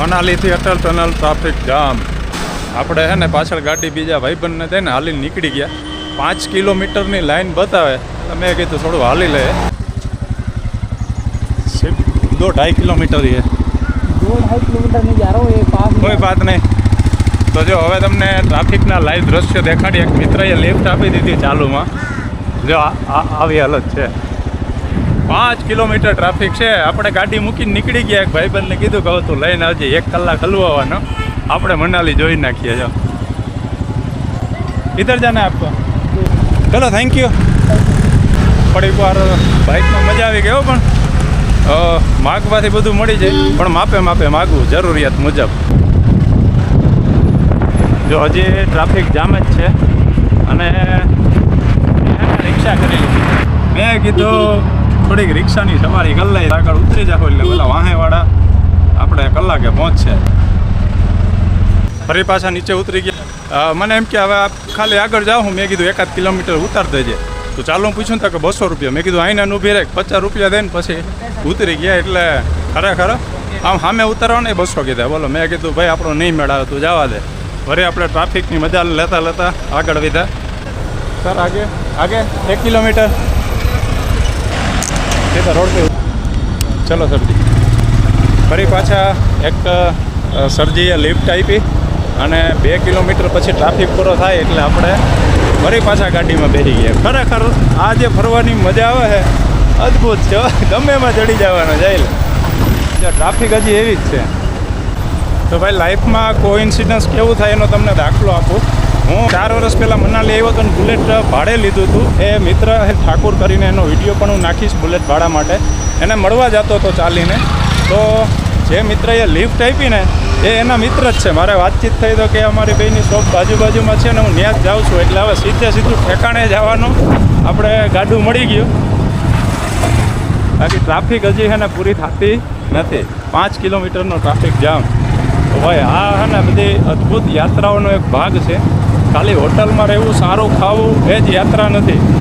મનાલીથી Atal tunnel traffic jam. આપણે હે ને પાછળ ગાડી બીજા ભાઈબંધને દઈને હાલીને નીકળી ગયા. 5 કિલોમીટરની લાઈન બતાવે એટલે મેં કીધું થોડું હાલી લે. सिर्फ 2-2.5 किलोमीटर ही है. 2-2.5 किलोमीटर नहीं जा रहा हूँ, ये पास કોઈ વાત નહીં. તો જો હવે તમને ટ્રાફિકના લાઈવ દ્રશ્ય દેખાડી. એક મિત્રએ લિફ્ટ આપી દીધી ચાલુમાં. જો આવી હાલત છે. 5 કિલોમીટર ટ્રાફિક છે. આપણે ગાડી મૂકીને નીકળી ગયા. એક ભાઈબંધને કીધું કહું તું લઈને આવજે, 1 કલાક હલવાનો. આપણે મનાલી જોઈ નાખીએ. જો ઇધર જાને આપકો. ચલો થેન્ક યુ. થોડીક વાર બાઇકમાં મજા આવી ગયો, પણ માગવાથી બધું મળી જાય, પણ માપે માપે માગવું જરૂરિયાત મુજબ. જો હજી ટ્રાફિક જામ જ છે અને રિક્ષા કરી લીધી. મેં કીધું થોડીક રિક્ષાની સવારી કરી લઈ, આગળ ઉતરી જાઓ એટલે પેલા વાહેવાળા આપણે કલાકે પહોંચશે. ફરી પાછા નીચે ઉતરી ગયા. મને એમ કે હવે ખાલી આગળ જાઉં હું. મેં કીધું 1-1 કિલોમીટર ઉતાર દેજે. તો ચાલો હું પૂછું તો કે 200 રૂપિયા. મેં કીધું આઈને ઊભી રહે, 50 રૂપિયા દઈને પછી ઉતરી ગયા. એટલે ખરેખર આમ સામે ઉતારવાને 200 કીધા. બોલો, મેં કીધું ભાઈ આપણો નહીં મેળાવે, તું જવા દે. વળી આપણે ટ્રાફિકની મજા લેતા લેતા આગળ વધ્યા. સર આગે આગે 1 કિલોમીટર રોડ પે. ચલો સરજી. ફરી પાછા એક સરજીએ લિફ્ટ આપી અને 2 કિલોમીટર પછી ટ્રાફિક પૂરો થાય એટલે આપણે ફરી પાછા ગાડીમાં બેસી ગયા. ખરેખર આ જે ફરવાની મજા આવે છે અદ્ભુત છે. ગમે એમાં ચડી જવાનો જાય. ટ્રાફિક હજી એવી જ છે. તો ભાઈ લાઈફમાં કોઇન્સિડન્સ કેવું થાય એનો તમને દાખલો આપું. હું 4 વર્ષ પહેલાં મનાલી આવ્યો હતો અને બુલેટ ભાડે લીધું હતું. એ મિત્ર ઠાકુર કરીને એનો વિડીયો પણ હું નાખીશ બુલેટ ભાડા માટે. એને મળવા જતો હતો ચાલીને. તો જે મિત્રએ લિફ્ટ આપી ને એ એના મિત્ર જ છે. મારે વાતચીત થઈ તો કે અમારી બેયની શોપ બાજુમાં છે ને હું ત્યાં જ જાઉં છું. એટલે હવે સીધું ઠેકાણે જવાનું આપણે ગાડું મળી ગયું. બાકી ટ્રાફિક હજી છે ને પૂરી થતી નથી. 5 કિલોમીટરનો ટ્રાફિક જામ. તો ભાઈ આ છે ને બધી અદ્ભુત યાત્રાઓનો એક ભાગ છે. ખાલી હોટલમાં રહેવું, સારું ખાવું એ જ યાત્રા નથી.